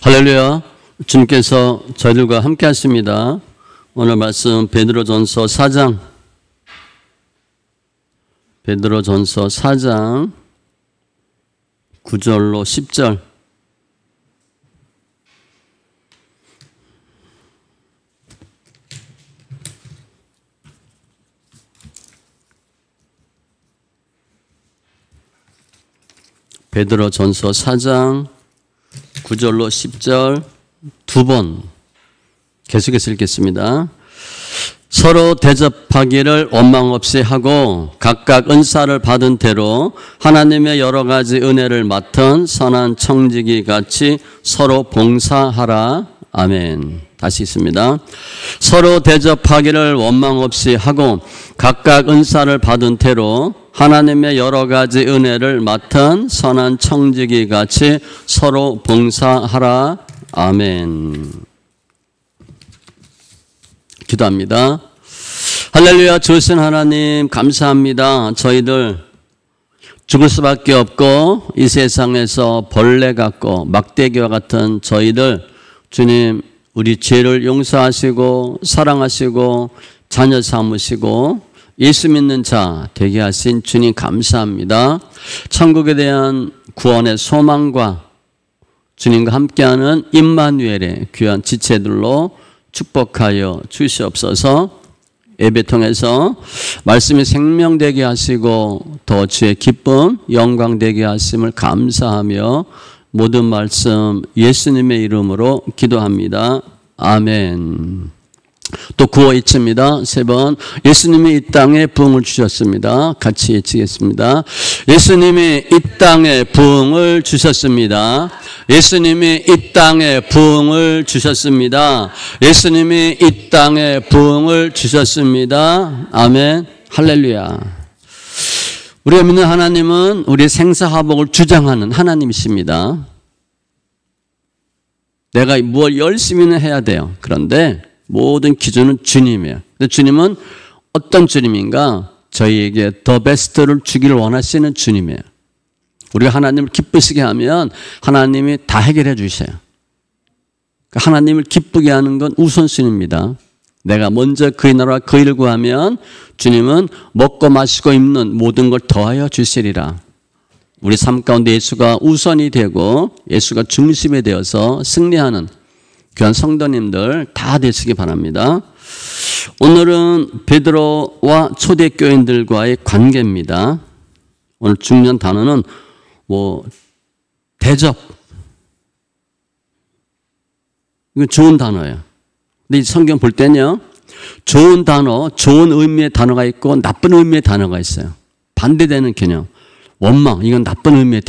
할렐루야. 주님께서 저희들과 함께 하십니다. 오늘 말씀 베드로전서 4장 9절로 10절. 베드로전서 4장 9절로 10절 두 번 계속해서 읽겠습니다. 서로 대접하기를 원망 없이 하고 각각 은사를 받은 대로 하나님의 여러 가지 은혜를 맡은 선한 청지기 같이 서로 봉사하라. 아멘. 다시 있습니다. 서로 대접하기를 원망 없이 하고 각각 은사를 받은 대로 하나님의 여러 가지 은혜를 맡은 선한 청지기 같이 서로 봉사하라. 아멘. 기도합니다. 할렐루야. 주신 하나님 감사합니다. 저희들 죽을 수밖에 없고 이 세상에서 벌레 같고 막대기와 같은 저희들 주님 우리 죄를 용서하시고 사랑하시고 자녀 삼으시고 예수 믿는 자 되게 하신 주님 감사합니다. 천국에 대한 구원의 소망과 주님과 함께하는 임마누엘의 귀한 지체들로 축복하여 주시옵소서. 예배 통해서 말씀이 생명되게 하시고 더 주의 기쁨 영광되게 하심을 감사하며 모든 말씀 예수님의 이름으로 기도합니다. 아멘. 또 구호 외칩니다. 세 번. 예수님이 이 땅에 부흥을 주셨습니다. 같이 외치겠습니다. 예수님이 이 땅에 부흥을 주셨습니다. 예수님이 이 땅에 부흥을 주셨습니다. 예수님이 이 땅에 부흥을 주셨습니다. 아멘. 할렐루야. 우리가 믿는 하나님은 우리 생사화복을 주장하는 하나님이십니다. 내가 뭘 열심히는 해야 돼요. 그런데 모든 기준은 주님이에요. 근데 주님은 어떤 주님인가? 저희에게 더 베스트를 주기를 원하시는 주님이에요. 우리가 하나님을 기쁘시게 하면 하나님이 다 해결해 주셔요. 하나님을 기쁘게 하는 건 우선순위입니다. 내가 먼저 그의 나라와 그 일을 구하면 주님은 먹고 마시고 입는 모든 걸 더하여 주시리라. 우리 삶 가운데 예수가 우선이 되고 예수가 중심이 되어서 승리하는 귀한 성도님들 다 되시기 바랍니다. 오늘은 베드로와 초대교인들과의 관계입니다. 오늘 중요한 단어는 대접. 이건 좋은 단어예요. 근데 이 성경 볼 때는요, 좋은 단어, 좋은 의미의 단어가 있고 나쁜 의미의 단어가 있어요. 반대되는 개념. 원망, 이건 나쁜 의미의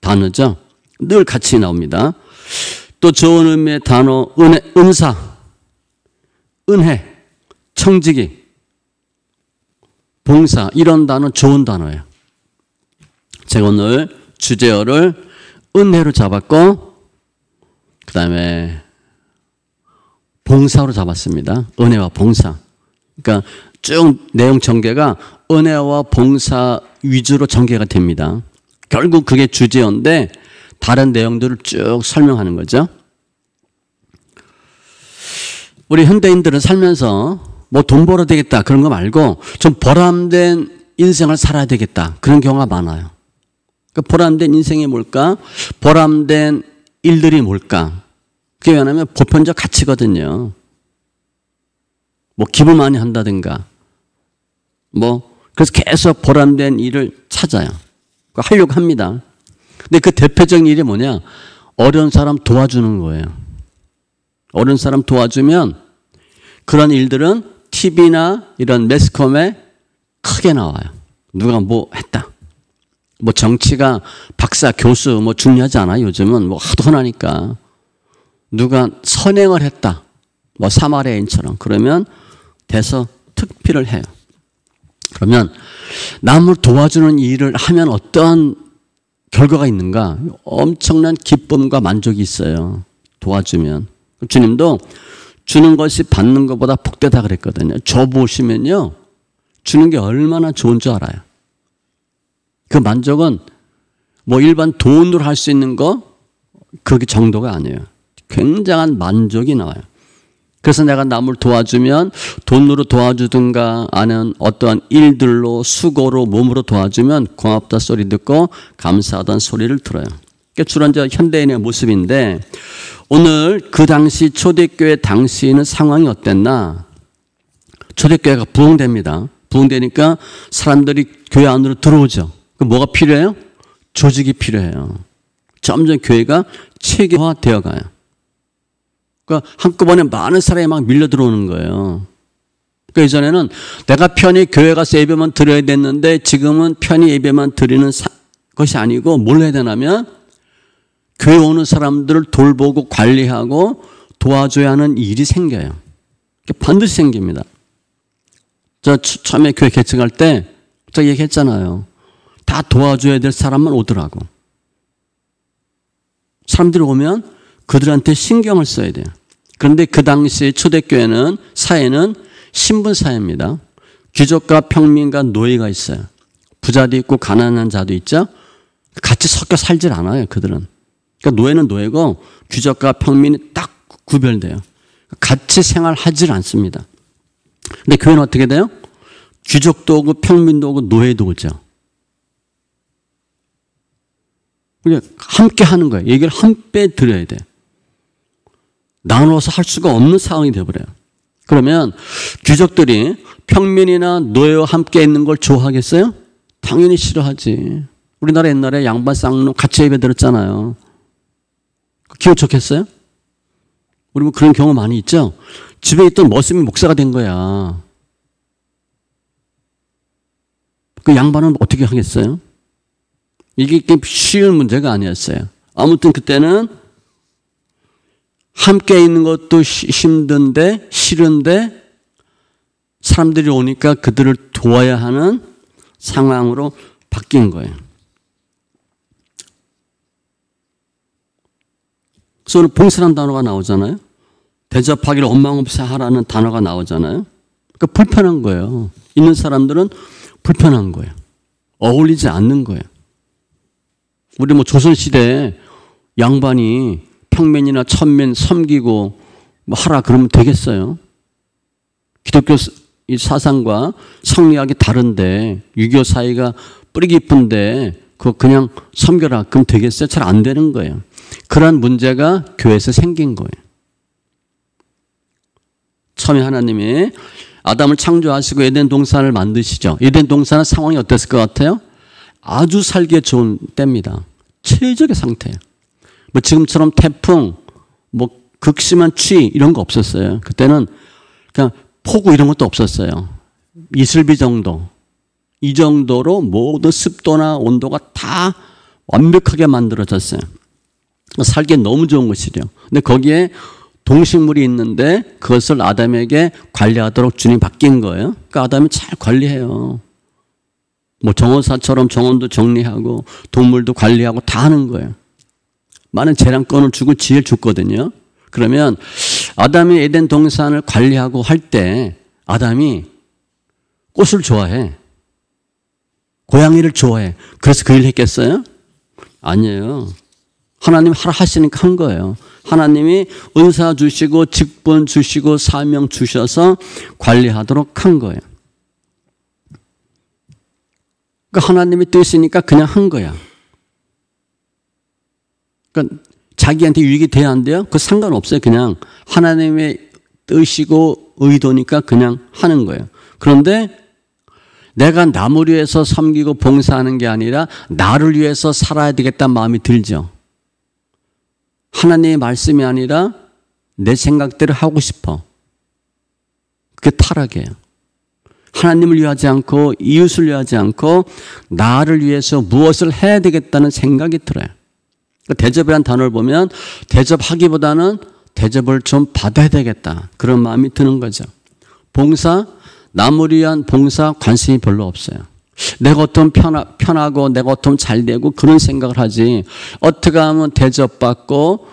단어죠. 늘 같이 나옵니다. 또 좋은 의미의 단어, 은사, 은혜, 청지기, 봉사, 이런 단어 좋은 단어예요. 제가 오늘 주제어를 은혜로 잡았고 그 다음에 봉사로 잡았습니다. 은혜와 봉사. 그러니까 쭉 내용 전개가 은혜와 봉사 위주로 전개가 됩니다. 결국 그게 주제어인데 다른 내용들을 쭉 설명하는 거죠. 우리 현대인들은 살면서 돈 벌어야 되겠다 그런 거 말고 좀 보람된 인생을 살아야 되겠다 그런 경우가 많아요. 그러니까 보람된 인생이 뭘까? 보람된 일들이 뭘까? 그게 왜냐하면 보편적 가치거든요. 기부 많이 한다든가 그래서 계속 보람된 일을 찾아요. 하려고 합니다. 근데 그 대표적인 일이 뭐냐? 어려운 사람 도와주는 거예요. 어려운 사람 도와주면 그런 일들은 TV나 이런 매스컴에 크게 나와요. 누가 했다. 정치가 박사, 교수 중요하지 않아요. 요즘은 하도 흔하니까. 누가 선행을 했다. 사마리아인처럼. 그러면 돼서 특필을 해요. 그러면 남을 도와주는 일을 하면 어떠한 결과가 있는가? 엄청난 기쁨과 만족이 있어요. 도와주면. 주님도 주는 것이 받는 것보다 복되다 그랬거든요. 줘 보시면요. 주는 게 얼마나 좋은 줄 알아요. 그 만족은 일반 돈으로 할 수 있는 거 그렇게 정도가 아니에요. 굉장한 만족이 나와요. 그래서 내가 남을 도와주면 돈으로 도와주든가 아니면 어떠한 일들로 수고로 몸으로 도와주면 고맙다 소리 듣고 감사하다는 소리를 들어요. 그게 주로 이제 현대인의 모습인데 오늘 그 당시 초대교회 당시에는 상황이 어땠나? 초대교회가 부흥됩니다. 부흥되니까 사람들이 교회 안으로 들어오죠. 그럼 뭐가 필요해요? 조직이 필요해요. 점점 교회가 체계화 되어 가요. 그러니까 한꺼번에 많은 사람이 막 밀려 들어오는 거예요. 그러니까 예전에는 내가 편히 교회 가서 예배만 드려야 됐는데 지금은 편히 예배만 드리는 것이 아니고 뭘 해야 되냐면 교회 오는 사람들을 돌보고 관리하고 도와줘야 하는 일이 생겨요. 반드시 생깁니다. 저 처음에 교회 개척할 때 제가 얘기했잖아요. 다 도와줘야 될 사람만 오더라고. 사람들이 오면 그들한테 신경을 써야 돼요. 그런데 그 당시 초대교회는 사회는 신분사회입니다. 귀족과 평민과 노예가 있어요. 부자도 있고 가난한 자도 있죠. 같이 섞여 살질 않아요. 그들은. 그러니까 노예는 노예고 귀족과 평민이 딱 구별돼요. 같이 생활하질 않습니다. 근데 교회는 어떻게 돼요? 귀족도 오고 평민도 오고 노예도 오죠. 함께 하는 거예요. 얘기를 함께 들어야 돼. 나눠서 할 수가 없는 상황이 되어버려요. 그러면 귀족들이 평민이나 노예와 함께 있는 걸 좋아하겠어요? 당연히 싫어하지. 우리나라 옛날에 양반 쌍놈 같이 예배 드렸잖아요. 기분 좋겠어요? 우리 뭐 그런 경우 많이 있죠? 집에 있던 머슴이 목사가 된 거야. 그 양반은 어떻게 하겠어요? 이게 쉬운 문제가 아니었어요. 아무튼 그때는 함께 있는 것도 힘든데 싫은데 사람들이 오니까 그들을 도와야 하는 상황으로 바뀐 거예요. 그래서 오늘 봉사라는 단어가 나오잖아요. 대접하기를 원망없이 하라는 단어가 나오잖아요. 그러니까 불편한 거예요. 있는 사람들은 불편한 거예요. 어울리지 않는 거예요. 우리 뭐 조선시대에 양반이 평민이나 천민 섬기고 뭐 하라 그러면 되겠어요? 기독교 사상과 성리학이 다른데 유교 사이가 뿌리 깊은데 그거 그냥 섬겨라 그럼 되겠어요? 잘 안 되는 거예요. 그런 문제가 교회에서 생긴 거예요. 처음에 하나님이 아담을 창조하시고 에덴 동산을 만드시죠. 에덴 동산은 상황이 어땠을 것 같아요? 아주 살기 좋은 때입니다. 최적의 상태예요. 뭐 지금처럼 태풍, 뭐 극심한 추위 이런 거 없었어요. 그때는 그냥 폭우 이런 것도 없었어요. 이슬비 정도. 이 정도로 모든 습도나 온도가 다 완벽하게 만들어졌어요. 살기에 너무 좋은 것이죠. 근데 거기에 동식물이 있는데 그것을 아담에게 관리하도록 주님이 바뀐 거예요. 그러니까 아담이 잘 관리해요. 뭐 정원사처럼 정원도 정리하고 동물도 관리하고 다 하는 거예요. 많은 재량권을 주고 지혜를 줬거든요. 그러면 아담이 에덴 동산을 관리하고 할 때 아담이 꽃을 좋아해. 고양이를 좋아해. 그래서 그 일을 했겠어요? 아니에요. 하나님 하라 하시니까 한 거예요. 하나님이 은사 주시고 직분 주시고 사명 주셔서 관리하도록 한 거예요. 그러니까 하나님의 뜻이니까 그냥 한 거야. 그러니까 자기한테 유익이 돼야 안 돼요? 그 상관없어요. 그냥 하나님의 뜻이고 의도니까 그냥 하는 거예요. 그런데 내가 남을 위해서 섬기고 봉사하는 게 아니라 나를 위해서 살아야 되겠다는 마음이 들죠. 하나님의 말씀이 아니라 내 생각대로 하고 싶어. 그게 타락이에요. 하나님을 위하지 않고 이웃을 위하지 않고 나를 위해서 무엇을 해야 되겠다는 생각이 들어요. 대접이라는 단어를 보면 대접하기보다는 대접을 좀 받아야 되겠다. 그런 마음이 드는 거죠. 봉사, 남을 위한 봉사 관심이 별로 없어요. 내가 어떤 편하고 내가 어떤 잘 되고 그런 생각을 하지 어떻게 하면 대접받고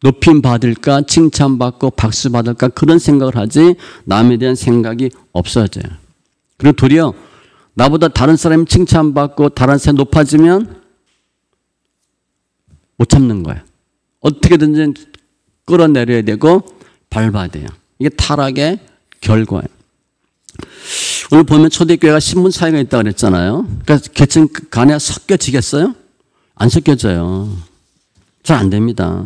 높임 받을까 칭찬받고 박수 받을까 그런 생각을 하지 남에 대한 생각이 없어져요. 그리고 도리어 나보다 다른 사람이 칭찬받고 다른 사람이 높아지면 못 참는 거예요. 어떻게든지 끌어내려야 되고 밟아야 돼요. 이게 타락의 결과예요. 오늘 보면 초대교회가 신분 차이가 있다고 그랬잖아요. 그러니까 계층 간에 섞여지겠어요? 안 섞여져요. 잘 안 됩니다.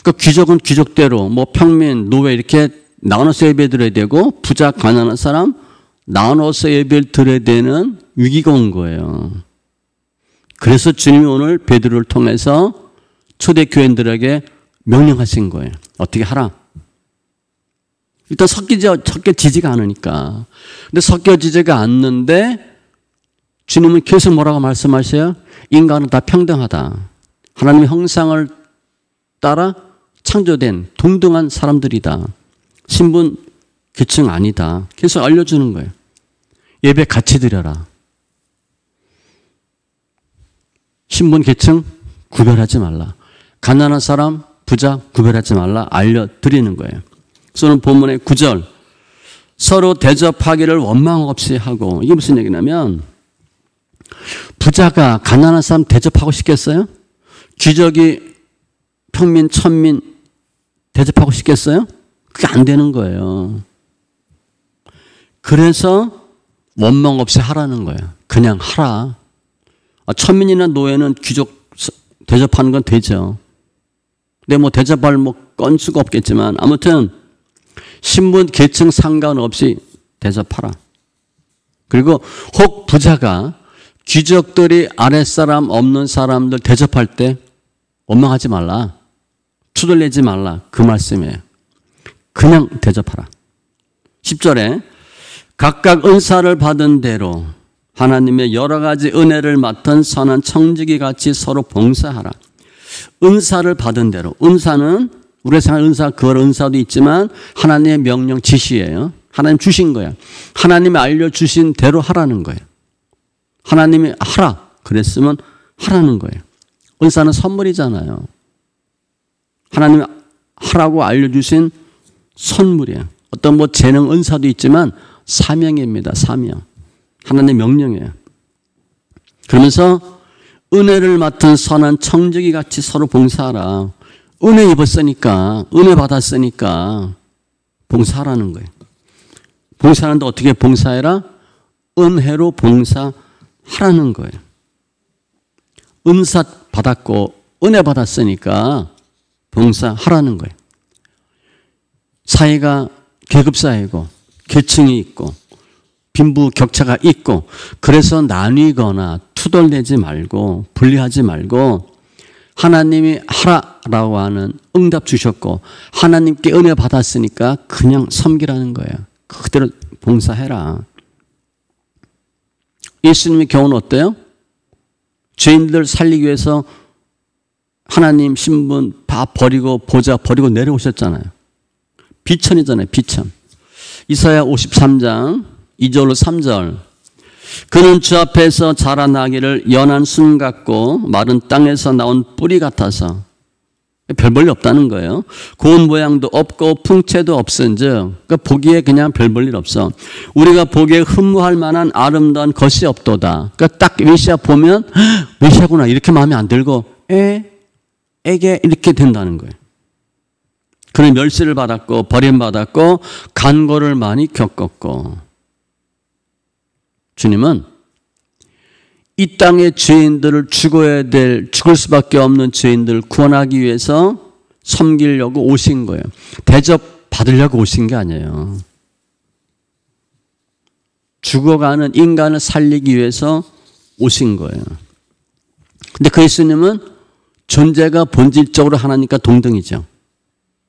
그러니까 귀족은 귀족대로 뭐 평민, 노예 이렇게 나눠서 예배 드려야 되고 부자, 가난한 사람 나눠서 예배를 드려야 되는 위기가 온 거예요. 그래서 주님이 오늘 베드로를 통해서 초대교인들에게 명령하신 거예요. 어떻게 하라? 일단 섞여지지가 않으니까. 근데 섞여지지가 않는데 주님은 계속 뭐라고 말씀하셔요? 인간은 다 평등하다. 하나님의 형상을 따라 창조된 동등한 사람들이다. 신분 계층 아니다. 계속 알려주는 거예요. 예배 같이 드려라. 신분 계층 구별하지 말라. 가난한 사람, 부자 구별하지 말라. 알려드리는 거예요. 그래서 오늘 본문의 9절 서로 대접하기를 원망 없이 하고, 이게 무슨 얘기냐면 부자가 가난한 사람 대접하고 싶겠어요? 귀족이 평민, 천민 대접하고 싶겠어요? 그게 안 되는 거예요. 그래서 원망 없이 하라는 거예요. 그냥 하라. 천민이나 노예는 귀족 대접하는 건 되죠. 근데 뭐 대접할 건수가 없겠지만 아무튼 신분, 계층 상관없이 대접하라. 그리고 혹 부자가 귀족들이 아랫사람 없는 사람들 대접할 때 원망하지 말라. 투덜내지 말라. 그 말씀이에요. 그냥 대접하라. 10절에 각각 은사를 받은 대로 하나님의 여러 가지 은혜를 맡은 선한 청지기 같이 서로 봉사하라. 은사를 받은 대로. 은사는 우리가 생각하는 은사, 그걸 은사도 있지만 하나님의 명령 지시예요. 하나님 주신 거야. 하나님이 알려주신 대로 하라는 거예요. 하나님이 하라 그랬으면 하라는 거예요. 은사는 선물이잖아요. 하나님이 하라고 알려주신 선물이에요. 어떤 뭐 재능 은사도 있지만 사명입니다. 사명. 하나님의 명령이에요. 그러면서 은혜를 맡은 선한 청지기 같이 서로 봉사하라. 은혜 입었으니까, 은혜 받았으니까 봉사하라는 거예요. 봉사하는데 어떻게 봉사해라? 은혜로 봉사하라는 거예요. 은사 받았고 은혜 받았으니까 봉사하라는 거예요. 사회가 계급사회고 계층이 있고 빈부격차가 있고 그래서 나뉘거나 투덜대지 말고 분리하지 말고 하나님이 하라라고 하는 응답 주셨고 하나님께 은혜 받았으니까 그냥 섬기라는 거예요. 그대로 봉사해라. 예수님의 경우는 어때요? 죄인들 살리기 위해서 하나님 신분 다 버리고 보좌 버리고 내려오셨잖아요. 비천이잖아요. 비천. 이사야 53장 2절로 3절 그는 주 앞에서 자라나기를 연한 순 같고 마른 땅에서 나온 뿌리 같아서 별 볼일 없다는 거예요. 고운 모양도 없고 풍채도 없은즉 그러니까 보기에 그냥 별 볼일 없어. 우리가 보기에 흠모할 만한 아름다운 것이 없도다. 그러니까 딱 메시아 보면 메시아구나 이렇게 마음에 안 들고 에게 이렇게 된다는 거예요. 그는 멸시를 받았고 버림받았고 간고를 많이 겪었고 주님은 이 땅의 죄인들을 죽을 수밖에 없는 죄인들을 구원하기 위해서 섬기려고 오신 거예요. 대접 받으려고 오신 게 아니에요. 죽어가는 인간을 살리기 위해서 오신 거예요. 근데 그 예수님은 존재가 본질적으로 하나님과 동등이죠.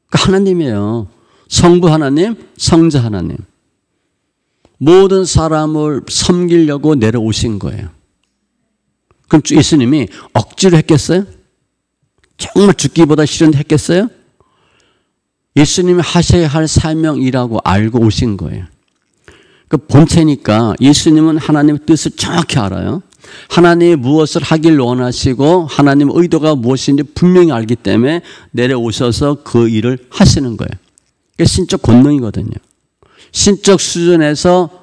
그러니까 하나님이에요. 성부 하나님, 성자 하나님. 모든 사람을 섬기려고 내려오신 거예요. 그럼 예수님이 억지로 했겠어요? 정말 죽기보다 싫은데 했겠어요? 예수님이 하셔야 할 사명이라고 알고 오신 거예요. 그 본체니까 예수님은 하나님의 뜻을 정확히 알아요. 하나님이 무엇을 하길 원하시고 하나님의 의도가 무엇인지 분명히 알기 때문에 내려오셔서 그 일을 하시는 거예요. 그게 신적 권능이거든요. 신적 수준에서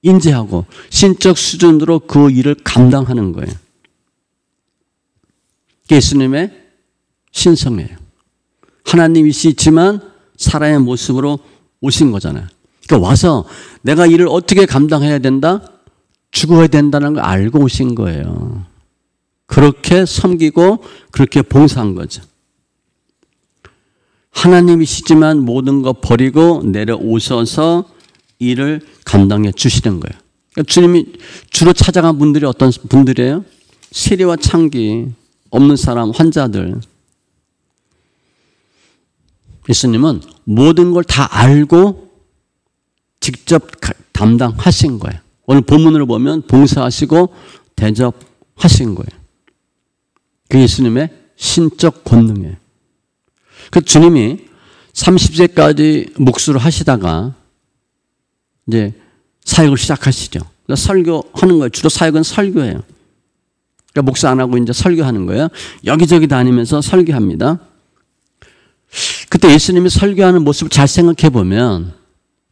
인지하고 신적 수준으로 그 일을 감당하는 거예요. 예수님의 신성해요. 하나님이시지만 사람의 모습으로 오신 거잖아요. 그러니까 와서 내가 일을 어떻게 감당해야 된다? 죽어야 된다는 걸 알고 오신 거예요. 그렇게 섬기고 그렇게 봉사한 거죠. 하나님이시지만 모든 거 버리고 내려오셔서 일을 감당해 주시는 거예요. 그러니까 주님이 주로 찾아간 분들이 어떤 분들이에요? 세리와 창기, 없는 사람, 환자들. 예수님은 모든 걸 다 알고 직접 담당하신 거예요. 오늘 본문으로 보면 봉사하시고 대접하신 거예요. 그 예수님의 신적 권능이에요. 그 주님이 30세까지 묵수를 하시다가 이제 사역을 시작하시죠. 그러니까 설교하는 거예요. 주로 사역은 설교예요. 그러니까 목사 안 하고 이제 설교하는 거예요. 여기저기 다니면서 설교합니다. 그때 예수님이 설교하는 모습을 잘 생각해 보면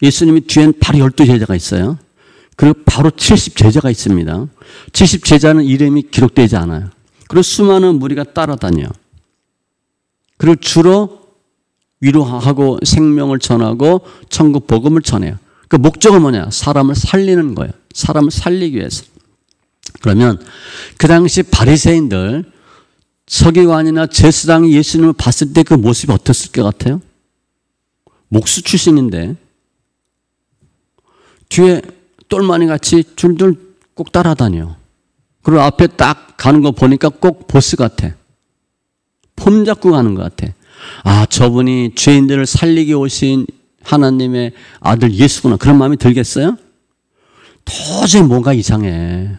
예수님이 뒤엔 바로 12제자가 있어요. 그리고 바로 70제자가 있습니다. 70제자는 이름이 기록되지 않아요. 그리고 수많은 무리가 따라다녀요. 그리고 주로 위로하고 생명을 전하고 천국 복음을 전해요. 그 목적은 뭐냐? 사람을 살리는 거예요. 사람을 살리기 위해서. 그러면 그 당시 바리새인들, 서기관이나 제사장이 예수님을 봤을 때 그 모습이 어땠을 것 같아요? 목수 출신인데 뒤에 똘마니 같이 줄줄 꼭 따라다녀. 그리고 앞에 딱 가는 거 보니까 꼭 보스 같아. 폼 잡고 가는 것 같아. 아, 저분이 죄인들을 살리기 오신 하나님의 아들 예수구나. 그런 마음이 들겠어요? 도저히 뭔가 이상해.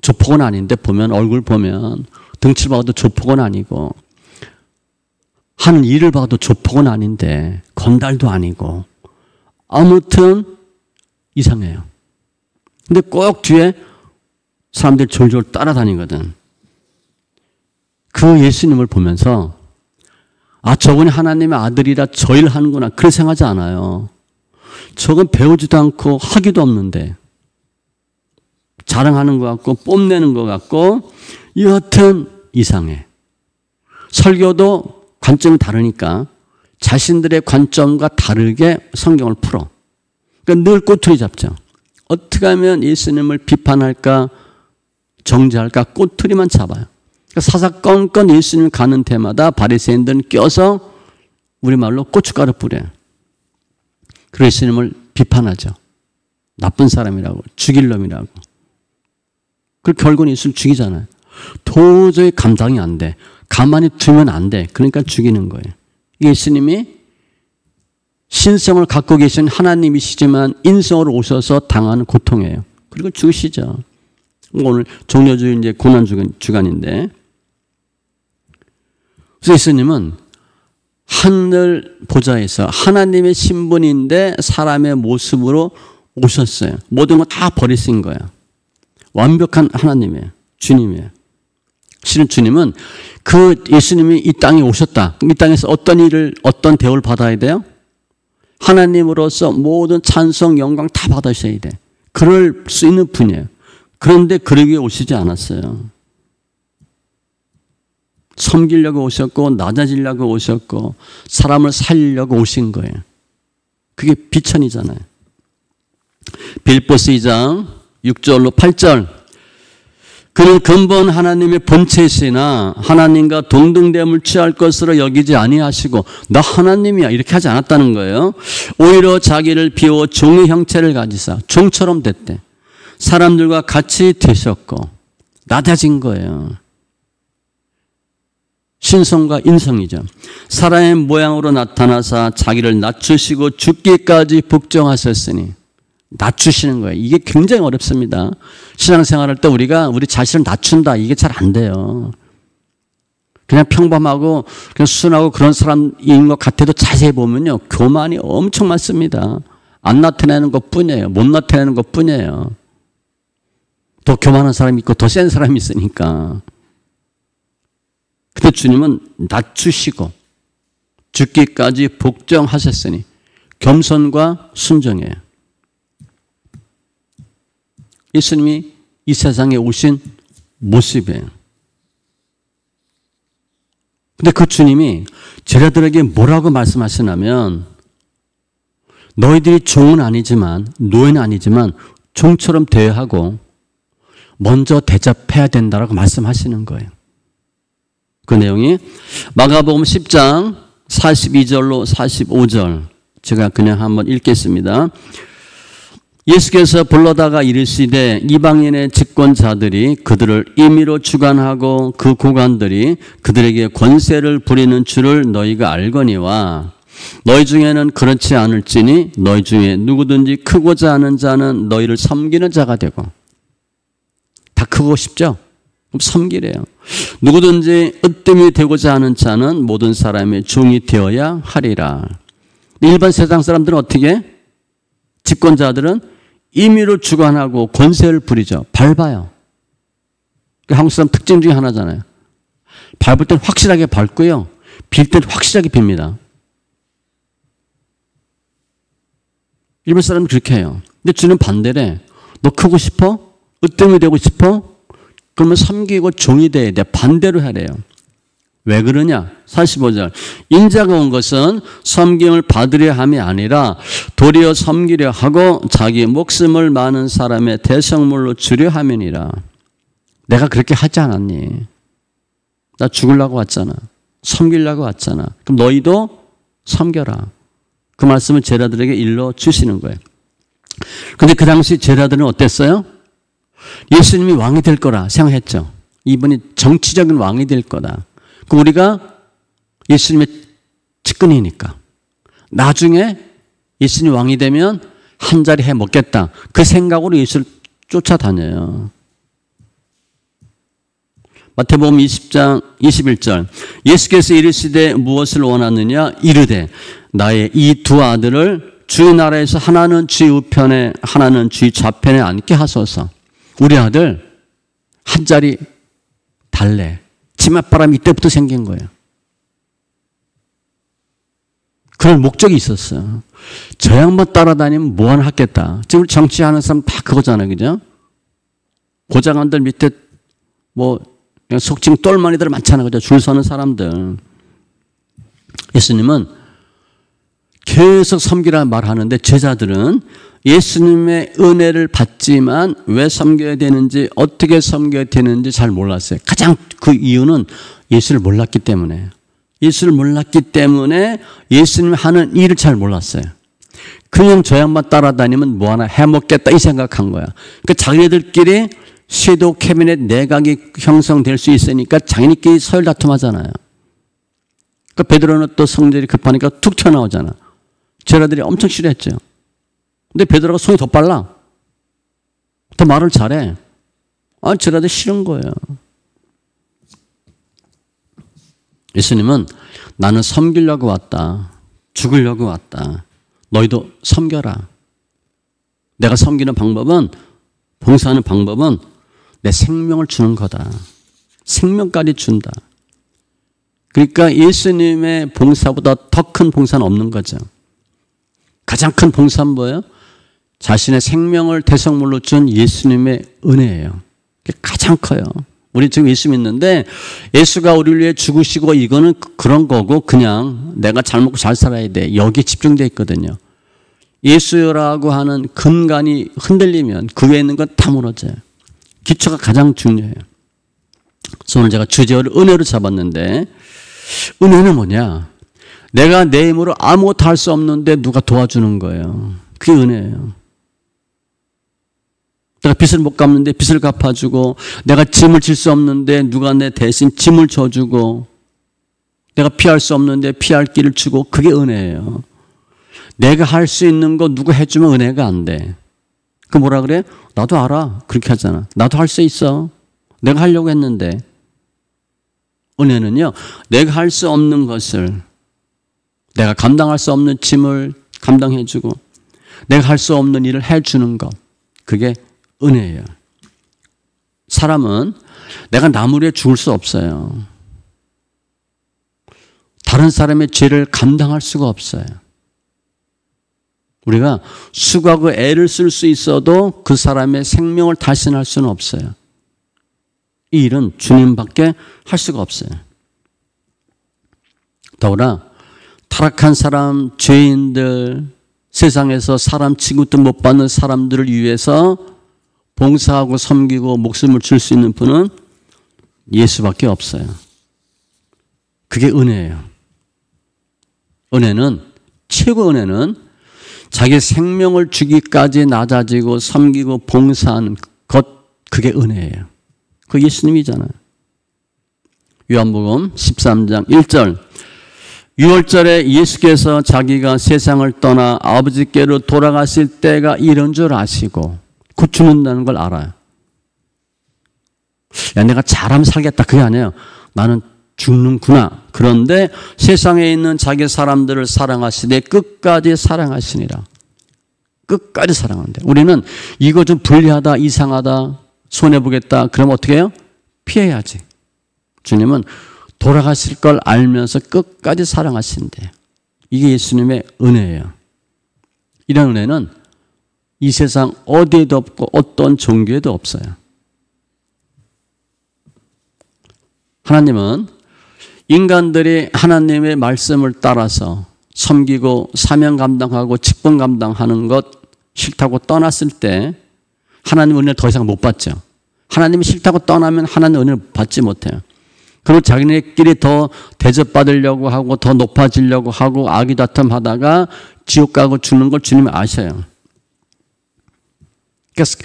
조폭은 아닌데 보면 얼굴 보면 등치를 봐도 조폭은 아니고 하는 일을 봐도 조폭은 아닌데 건달도 아니고 아무튼 이상해요. 근데 꼭 뒤에 사람들이 졸졸 따라다니거든. 그 예수님을 보면서 아, 저분이 하나님의 아들이라 저 일 하는구나. 그렇게 생각하지 않아요. 저건 배우지도 않고 하기도 없는데 자랑하는 것 같고 뽐내는 것 같고 여하튼 이상해. 설교도 관점이 다르니까 자신들의 관점과 다르게 성경을 풀어. 그러니까 늘 꼬투리 잡죠. 어떻게 하면 예수님을 비판할까 정죄할까 꼬투리만 잡아요. 그러니까 사사건건 예수님 가는 데마다 바리새인들은 껴서 우리말로 고춧가루 뿌려요. 그리고 예수님을 비판하죠. 나쁜 사람이라고, 죽일 놈이라고. 그리고 결국은 예수를 죽이잖아요. 도저히 감당이 안 돼. 가만히 두면 안 돼. 그러니까 죽이는 거예요. 예수님이 신성을 갖고 계신 하나님이시지만 인성으로 오셔서 당하는 고통이에요. 그리고 죽으시죠. 오늘 종려주 이제 고난 주간인데, 그래서 예수님은 하늘 보좌에서 하나님의 신분인데 사람의 모습으로 오셨어요. 모든 거 다 버리신 거예요. 완벽한 하나님이에요. 주님이에요. 실은 주님은 그 예수님이 이 땅에 오셨다. 이 땅에서 어떤 일을, 어떤 대우를 받아야 돼요? 하나님으로서 모든 찬송, 영광 다 받으셔야 돼. 그럴 수 있는 분이에요. 그런데 그러기 위해 오시지 않았어요. 섬기려고 오셨고 낮아지려고 오셨고 사람을 살리려고 오신 거예요. 그게 비천이잖아요. 빌보스 2장 6절로 8절 그는 근본 하나님의 본체시나 하나님과 동등됨을 취할 것으로 여기지 아니하시고 나 하나님이야 이렇게 하지 않았다는 거예요. 오히려 자기를 비워 종의 형체를 가지사 종처럼 됐대. 사람들과 같이 되셨고 낮아진 거예요. 신성과 인성이죠. 사람의 모양으로 나타나사 자기를 낮추시고 죽기까지 복종하셨으니 낮추시는 거예요. 이게 굉장히 어렵습니다. 신앙생활할 때 우리가 우리 자신을 낮춘다. 이게 잘 안 돼요. 그냥 평범하고 그냥 순하고 그런 사람인 것 같아도 자세히 보면요. 교만이 엄청 많습니다. 안 나타내는 것 뿐이에요. 못 나타내는 것 뿐이에요. 더 교만한 사람이 있고 더 센 사람이 있으니까. 근데 주님은 낮추시고 죽기까지 복종하셨으니 겸손과 순종이에요. 예수님이 이 세상에 오신 모습이에요. 근데 그 주님이 제자들에게 뭐라고 말씀하시냐면 너희들이 종은 아니지만 노예는 아니지만 종처럼 대하고 먼저 대접해야 된다라고 말씀하시는 거예요. 그 내용이 마가복음 10장 42절로 45절 제가 그냥 한번 읽겠습니다. 예수께서 불러다가 이르시되 이방인의 집권자들이 그들을 임의로 주관하고 그 고관들이 그들에게 권세를 부리는 줄을 너희가 알거니와 너희 중에는 그렇지 않을지니 너희 중에 누구든지 크고자 하는 자는 너희를 섬기는 자가 되고 다 크고 싶죠? 그럼 섬기래요. 누구든지 으뜸이 되고자 하는 자는 모든 사람의 종이 되어야 하리라. 일반 세상 사람들은 어떻게? 집권자들은 임의로 주관하고 권세를 부리죠. 밟아요. 한국 사람 특징 중에 하나잖아요. 밟을 땐 확실하게 밟고요. 빌 땐 확실하게 빕니다. 일본 사람은 그렇게 해요. 근데 주는 반대래. 너 크고 싶어? 으뜸이 되고 싶어? 그러면 섬기고 종이 돼야 돼. 반대로 하래요. 왜 그러냐? 45절. 인자가 온 것은 섬김을 받으려 함이 아니라 도리어 섬기려 하고 자기 목숨을 많은 사람의 대성물로 주려 함이니라. 내가 그렇게 하지 않았니? 나 죽으려고 왔잖아. 섬기려고 왔잖아. 그럼 너희도 섬겨라. 그 말씀을 제자들에게 일러 주시는 거예요. 그런데 그 당시 제자들은 어땠어요? 예수님이 왕이 될 거라 생각했죠. 이분이 정치적인 왕이 될 거다. 그럼 우리가 예수님의 측근이니까 나중에 예수님 왕이 되면 한 자리 해 먹겠다. 그 생각으로 예수를 쫓아다녀요. 마태복음 20장 21절 예수께서 이르시되 무엇을 원하느냐 이르되 나의 이 두 아들을 주의 나라에서 하나는 주의 우편에 하나는 주의 좌편에 앉게 하소서. 우리 아들 한 자리 달래. 치맛바람이 이때부터 생긴 거예요. 그런 목적이 있었어요. 저 양반 따라다니면 뭐 하나 하겠다. 지금 우리 정치하는 사람 다 그거잖아요. 그죠? 고장관들 밑에 뭐 그냥 속칭 똘마니들 많잖아요. 그죠? 줄 서는 사람들. 예수님은 계속 섬기라 말하는데 제자들은 예수님의 은혜를 받지만 왜 섬겨야 되는지 어떻게 섬겨야 되는지 잘 몰랐어요. 가장 그 이유는 예수를 몰랐기 때문에. 예수를 몰랐기 때문에 예수님 하는 일을 잘 몰랐어요. 그냥 저 양반 따라다니면 뭐 하나 해먹겠다 이 생각한 거야. 그러니까 자기들끼리 섀도우 캐비넷 내각이 형성될 수 있으니까 자기네끼리 서열 다툼하잖아요. 그러니까 베드로는 또 성질이 급하니까 툭 튀어나오잖아. 제자들이 엄청 싫어했죠. 근데 베드로가 손이 더 빨라. 더 말을 잘해. 제자들이 싫은 거예요. 예수님은 나는 섬기려고 왔다. 죽으려고 왔다. 너희도 섬겨라. 내가 섬기는 방법은 봉사하는 방법은 내 생명을 주는 거다. 생명까지 준다. 그러니까 예수님의 봉사보다 더 큰 봉사는 없는 거죠. 가장 큰 봉사는 뭐예요? 자신의 생명을 대성물로 준 예수님의 은혜예요. 그게 가장 커요. 우리 지금 예수 믿는데 예수가 우리를 위해 죽으시고 이거는 그런 거고 그냥 내가 잘 먹고 잘 살아야 돼. 여기에 집중되어 있거든요. 예수라고 하는 근간이 흔들리면 그 외에 있는 건 다 무너져요. 기초가 가장 중요해요. 그래서 오늘 제가 주제를 은혜로 잡았는데 은혜는 뭐냐? 내가 내 힘으로 아무것도 할 수 없는데 누가 도와주는 거예요. 그게 은혜예요. 내가 빚을 못 갚는데 빚을 갚아주고 내가 짐을 질 수 없는데 누가 내 대신 짐을 져주고 내가 피할 수 없는데 피할 길을 주고 그게 은혜예요. 내가 할 수 있는 거 누가 해주면 은혜가 안 돼. 그 뭐라 그래? 나도 알아. 그렇게 하잖아. 나도 할 수 있어. 내가 하려고 했는데. 은혜는요. 내가 할 수 없는 것을 내가 감당할 수 없는 짐을 감당해주고 내가 할 수 없는 일을 해주는 것. 그게 은혜예요. 사람은 내가 남을 위해 죽을 수 없어요. 다른 사람의 죄를 감당할 수가 없어요. 우리가 수고하고 애를 쓸 수 있어도 그 사람의 생명을 달신할 수는 없어요. 이 일은 주님밖에 할 수가 없어요. 더구나 타락한 사람, 죄인들, 세상에서 사람 취급도 못 받는 사람들을 위해서 봉사하고 섬기고 목숨을 줄 수 있는 분은 예수밖에 없어요. 그게 은혜예요. 은혜는, 최고 은혜는 자기 생명을 주기까지 낮아지고 섬기고 봉사하는 것, 그게 은혜예요. 그 예수님이잖아요. 요한복음 13장 1절. 유월절에 예수께서 자기가 세상을 떠나 아버지께로 돌아가실 때가 이런 줄 아시고, 곧 죽는다는 걸 알아요. 야, 내가 잘하면 살겠다, 그게 아니에요. 나는 죽는구나. 그런데 세상에 있는 자기 사람들을 사랑하시되 끝까지 사랑하시니라. 끝까지 사랑하는데, 우리는 이거 좀 불리하다, 이상하다, 손해보겠다, 그러면 어떻게 해요? 피해야지. 주님은 돌아가실 걸 알면서 끝까지 사랑하신대. 이게 예수님의 은혜예요. 이런 은혜는 이 세상 어디에도 없고 어떤 종교에도 없어요. 하나님은 인간들이 하나님의 말씀을 따라서 섬기고 사명 감당하고 직분 감당하는 것 싫다고 떠났을 때 하나님 은혜를 더 이상 못 받죠. 하나님이 싫다고 떠나면 하나님 은혜를 받지 못해요. 그리고 자기네끼리 더 대접받으려고 하고 더 높아지려고 하고 아기다툼하다가 지옥 가고 죽는 걸 주님이 아셔요. 그러니까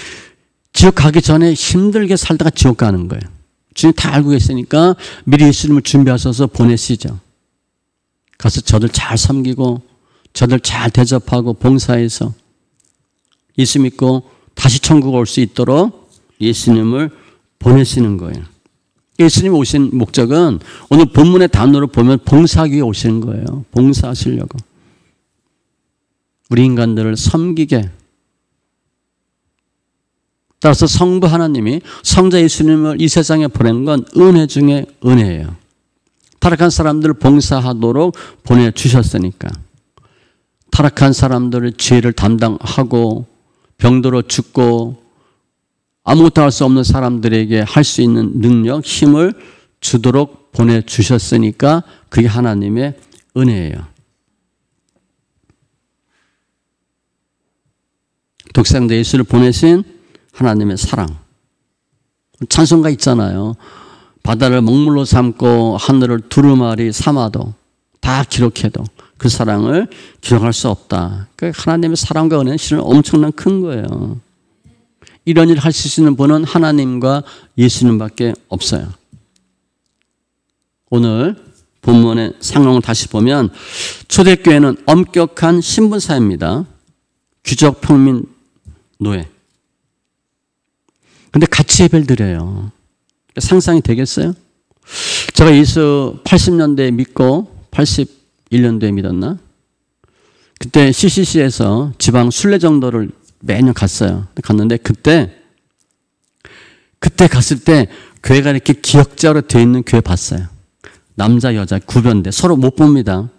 지옥 가기 전에 힘들게 살다가 지옥 가는 거예요. 주님 다 알고 계시니까 미리 예수님을 준비하셔서 보내시죠. 가서 저들 잘 섬기고 저들 잘 대접하고 봉사해서 예수 믿고 다시 천국 올 수 있도록 예수님을 보내시는 거예요. 예수님 오신 목적은 오늘 본문의 단어로 보면 봉사하기 위해 오시는 거예요. 봉사하시려고. 우리 인간들을 섬기게. 따라서 성부 하나님이 성자 예수님을 이 세상에 보낸 건 은혜 중에 은혜예요. 타락한 사람들을 봉사하도록 보내주셨으니까. 타락한 사람들의 죄를 담당하고 병들어 죽고 아무것도 할 수 없는 사람들에게 할 수 있는 능력, 힘을 주도록 보내주셨으니까 그게 하나님의 은혜예요. 독생자 예수를 보내신 하나님의 사랑. 찬송가 있잖아요. 바다를 먹물로 삼고 하늘을 두루마리 삼아도 다 기록해도 그 사랑을 기록할 수 없다. 그러니까 하나님의 사랑과 은혜는 실은 엄청난 큰 거예요. 이런 일을 하실 수 있는 분은 하나님과 예수님밖에 없어요. 오늘 본문의 상황을 다시 보면 초대교회는 엄격한 신분사회입니다. 귀족, 평민, 노예. 근데 같이 예배를 드려요. 상상이 되겠어요? 제가 예수 80년대에 믿고 81년도에 믿었나? 그때 CCC에서 지방 순례정도를 매년 갔어요. 갔는데 그때 갔을 때 교회가 이렇게 기역자로 되어 있는 교회 봤어요. 남자, 여자 구별돼. 서로 못 봅니다.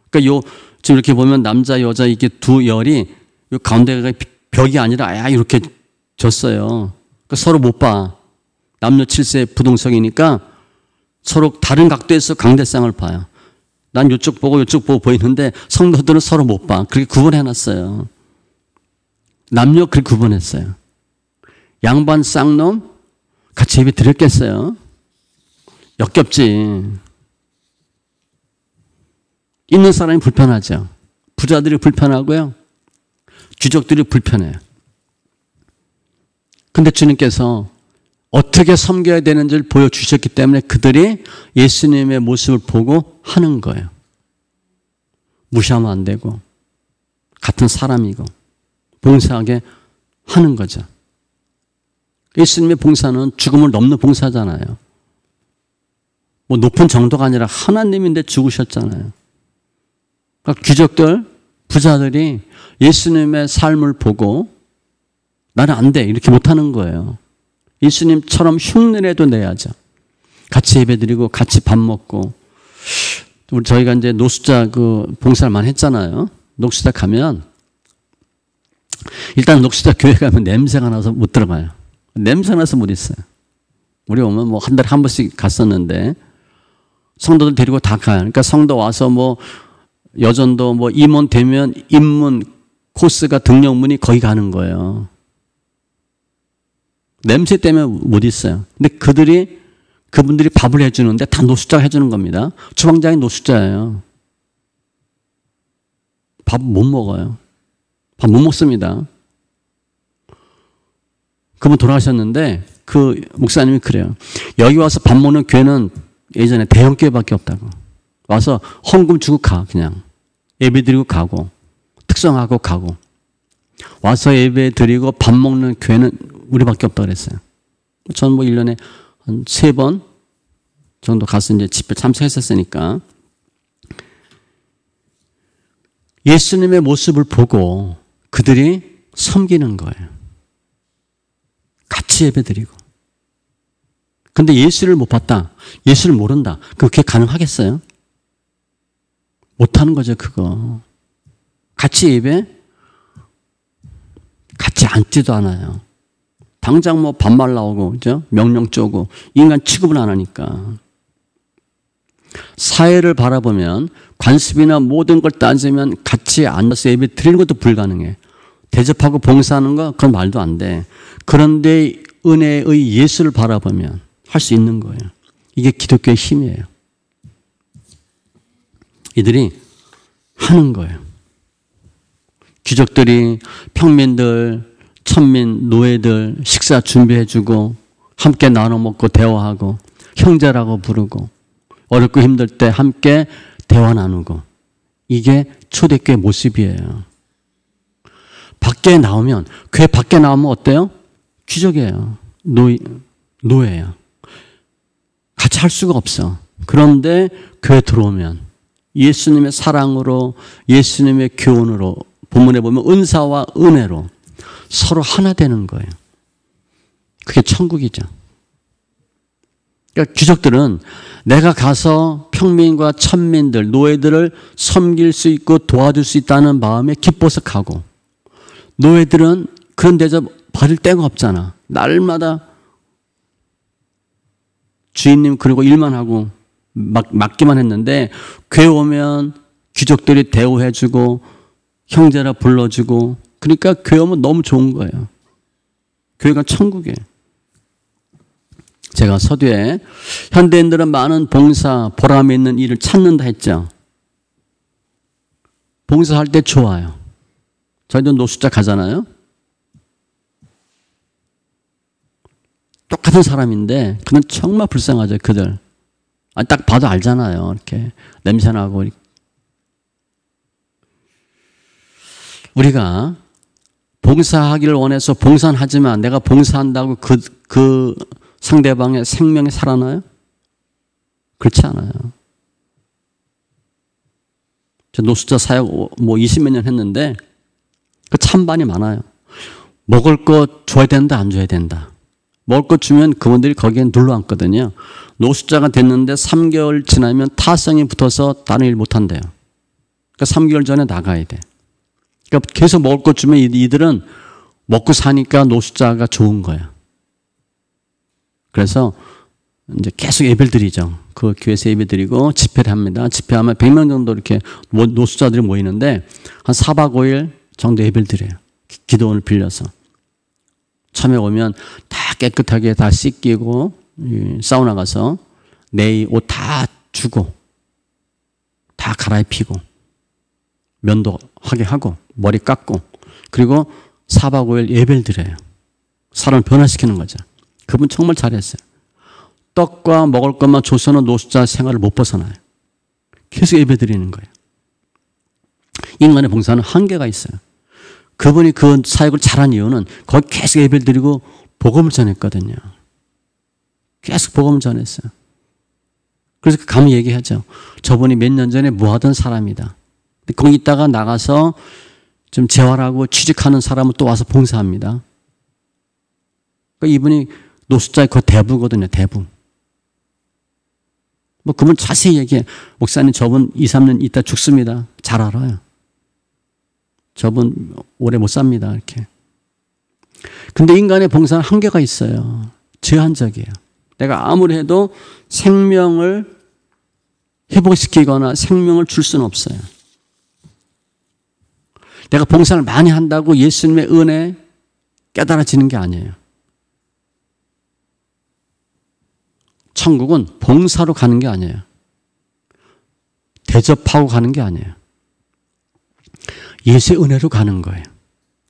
그러니까 지금 이렇게 보면 남자, 여자 이게 두 열이 요 가운데가 벽이 아니라 이렇게 졌어요. 그러니까 서로 못 봐. 남녀 7세 부동석이니까 서로 다른 각도에서 강대상을 봐요. 난 이쪽 보고 보이는데 성도들은 서로 못 봐. 그렇게 구분해놨어요. 남녀 그렇게 구분했어요. 양반 쌍놈 같이 예배 드렸겠어요? 역겹지. 있는 사람이 불편하죠. 부자들이 불편하고요. 귀족들이 불편해요. 근데 주님께서 어떻게 섬겨야 되는지를 보여주셨기 때문에 그들이 예수님의 모습을 보고 하는 거예요. 무시하면 안 되고 같은 사람이고 봉사하게 하는 거죠. 예수님의 봉사는 죽음을 넘는 봉사잖아요. 뭐 높은 정도가 아니라 하나님인데 죽으셨잖아요. 그러니까 귀족들, 부자들이 예수님의 삶을 보고 나는 안 돼 이렇게 못하는 거예요. 예수님처럼 흉내라도 내야죠. 같이 예배드리고 같이 밥 먹고. 저희가 이제 노숙자 봉사를 많이 했잖아요. 노숙자 가면 일단 녹수자 교회 가면 냄새가 나서 못 들어가요. 냄새 나서 못 있어요. 우리 오면 뭐 한 달에 한 번씩 갔었는데 성도들 데리고 다 가요. 그러니까 성도 와서 뭐 여전도 뭐 임원 되면 입문 코스가 등록문이 거기 가는 거예요. 냄새 때문에 못 있어요. 근데 그분들이 밥을 해주는데 다 노숙자가 해주는 겁니다. 주방장이 노숙자예요. 밥 못 먹어요. 밥 못 먹습니다. 그분 돌아가셨는데 그 목사님이 그래요. 여기 와서 밥 먹는 교회는 예전에 대형 교회밖에 없다고. 와서 헌금 주고 가 그냥. 예배 드리고 가고 특성하고 가고. 와서 예배 드리고 밥 먹는 교회는 우리밖에 없다고 그랬어요. 저는 뭐 1년에 한 3번 정도 가서 이제 집회 참석했었으니까. 예수님의 모습을 보고 그들이 섬기는 거예요. 같이 예배 드리고. 근데 예수를 못 봤다. 예수를 모른다. 그게 가능하겠어요? 못하는 거죠, 그거. 같이 예배? 같이 앉지도 않아요. 당장 뭐 반말 나오고, 그죠? 명령 쪼고, 인간 취급을 안 하니까. 사회를 바라보면, 관습이나 모든 걸 따지면 같이 앉아서 예배 드리는 것도 불가능해. 대접하고 봉사하는 거, 그건 말도 안 돼. 그런데 은혜의 예수를 바라보면 할 수 있는 거예요. 이게 기독교의 힘이에요. 이들이 하는 거예요. 귀족들이 평민들, 천민, 노예들 식사 준비해주고 함께 나눠 먹고 대화하고 형제라고 부르고 어렵고 힘들 때 함께 대화 나누고 이게 초대교회 모습이에요. 밖에 나오면 교회 밖에 나오면 어때요? 귀족이에요. 노예예요. 같이 할 수가 없어. 그런데 교회 들어오면 예수님의 사랑으로 예수님의 교훈으로 본문에 보면 은사와 은혜로 서로 하나 되는 거예요. 그게 천국이죠. 그러니까 귀족들은 내가 가서 평민과 천민들, 노예들을 섬길 수 있고 도와줄 수 있다는 마음에 기뻐서 가고 노예들은 그런 대접 받을 데가 없잖아. 날마다 주인님 그리고 일만 하고 맡기만 했는데 교회 오면 귀족들이 대우해주고 형제라 불러주고 그러니까 교회 오면 너무 좋은 거예요. 교회가 천국이에요. 제가 서두에 현대인들은 많은 봉사, 보람 있는 일을 찾는다 했죠. 봉사할 때 좋아요. 저희도 노숙자 가잖아요. 똑같은 사람인데 그는 정말 불쌍하죠. 그들. 딱 봐도 알잖아요. 이렇게 냄새나고. 우리가 봉사하기를 원해서 봉사는 하지만 내가 봉사한다고 그 상대방의 생명이 살아나요? 그렇지 않아요. 저 노숙자 사역 뭐 20몇 년 했는데 그 찬반이 많아요. 먹을 거 줘야 된다, 안 줘야 된다. 먹을 거 주면 그분들이 거기에 눌러 앉거든요. 노숙자가 됐는데 3개월 지나면 타성이 붙어서 다른 일 못 한대요. 그러니까 3개월 전에 나가야 돼. 그러니까 계속 먹을 거 주면 이들은 먹고 사니까 노숙자가 좋은 거야. 그래서 이제 계속 예배를 드리죠. 그 교회에서 예배 드리고 집회를 합니다. 집회하면 100명 정도 이렇게 노숙자들이 모이는데 한 4박 5일 정도 예배를 드려요. 기도원을 빌려서. 처음에 오면 다 깨끗하게 다 씻기고 사우나 가서 내 옷 다 주고 다 갈아입히고 면도하게 하고 머리 깎고 그리고 4박 5일 예배를 드려요. 사람을 변화시키는 거죠. 그분 정말 잘했어요. 떡과 먹을 것만 줘서는 노숙자 생활을 못 벗어나요. 계속 예배 드리는 거예요. 인간의 봉사는 한계가 있어요. 그분이 그 사역을 잘한 이유는 거기 계속 예배를 드리고 복음을 전했거든요. 계속 복음을 전했어요. 그래서 감히 얘기하죠. 저분이 몇 년 전에 뭐 하던 사람이다. 거기 있다가 나가서 좀 재활하고 취직하는 사람은 또 와서 봉사합니다. 그러니까 이분이 노숙자의 그 대부거든요. 대부. 뭐 그분 자세히 얘기해. 목사님 저분 2, 3년 있다 죽습니다. 잘 알아요. 저분 오래 못 삽니다. 이렇게. 근데 인간의 봉사는 한계가 있어요. 제한적이에요. 내가 아무리 해도 생명을 회복시키거나 생명을 줄 수는 없어요. 내가 봉사를 많이 한다고 예수님의 은혜 깨달아지는 게 아니에요. 천국은 봉사로 가는 게 아니에요. 대접하고 가는 게 아니에요. 예수의 은혜로 가는 거예요.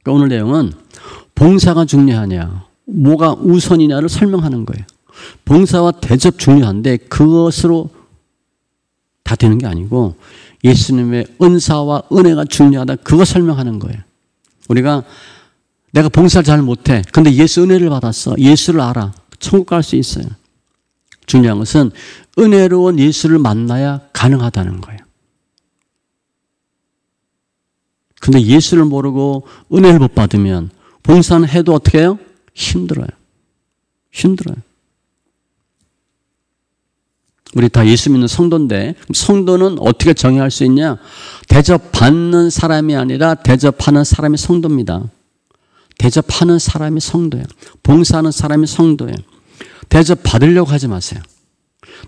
그러니까 오늘 내용은 봉사가 중요하냐, 뭐가 우선이냐를 설명하는 거예요. 봉사와 대접 중요한데 그것으로 다 되는 게 아니고 예수님의 은사와 은혜가 중요하다, 그거 설명하는 거예요. 우리가 내가 봉사를 잘 못해. 근데 예수 은혜를 받았어. 예수를 알아. 천국 갈 수 있어요. 중요한 것은 은혜로운 예수를 만나야 가능하다는 거예요. 근데 예수를 모르고 은혜를 못 받으면 봉사는 해도 어떻게 해요? 힘들어요. 힘들어요. 우리 다 예수 믿는 성도인데 성도는 어떻게 정의할 수 있냐? 대접받는 사람이 아니라 대접하는 사람이 성도입니다. 대접하는 사람이 성도예요. 봉사하는 사람이 성도예요. 대접받으려고 하지 마세요.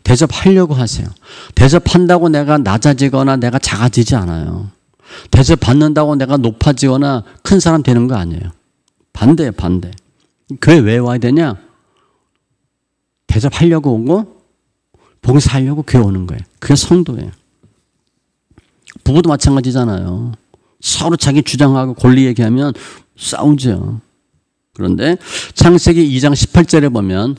대접하려고 하세요. 대접한다고 내가 낮아지거나 내가 작아지지 않아요. 대접받는다고 내가 높아지거나 큰 사람 되는 거 아니에요. 반대예요, 반대. 교회 왜 와야 되냐? 대접하려고 오고 봉사하려고 교회 오는 거예요. 그게 성도예요. 부부도 마찬가지잖아요. 서로 자기 주장하고 권리 얘기하면 싸우죠. 그런데 창세기 2장 18절에 보면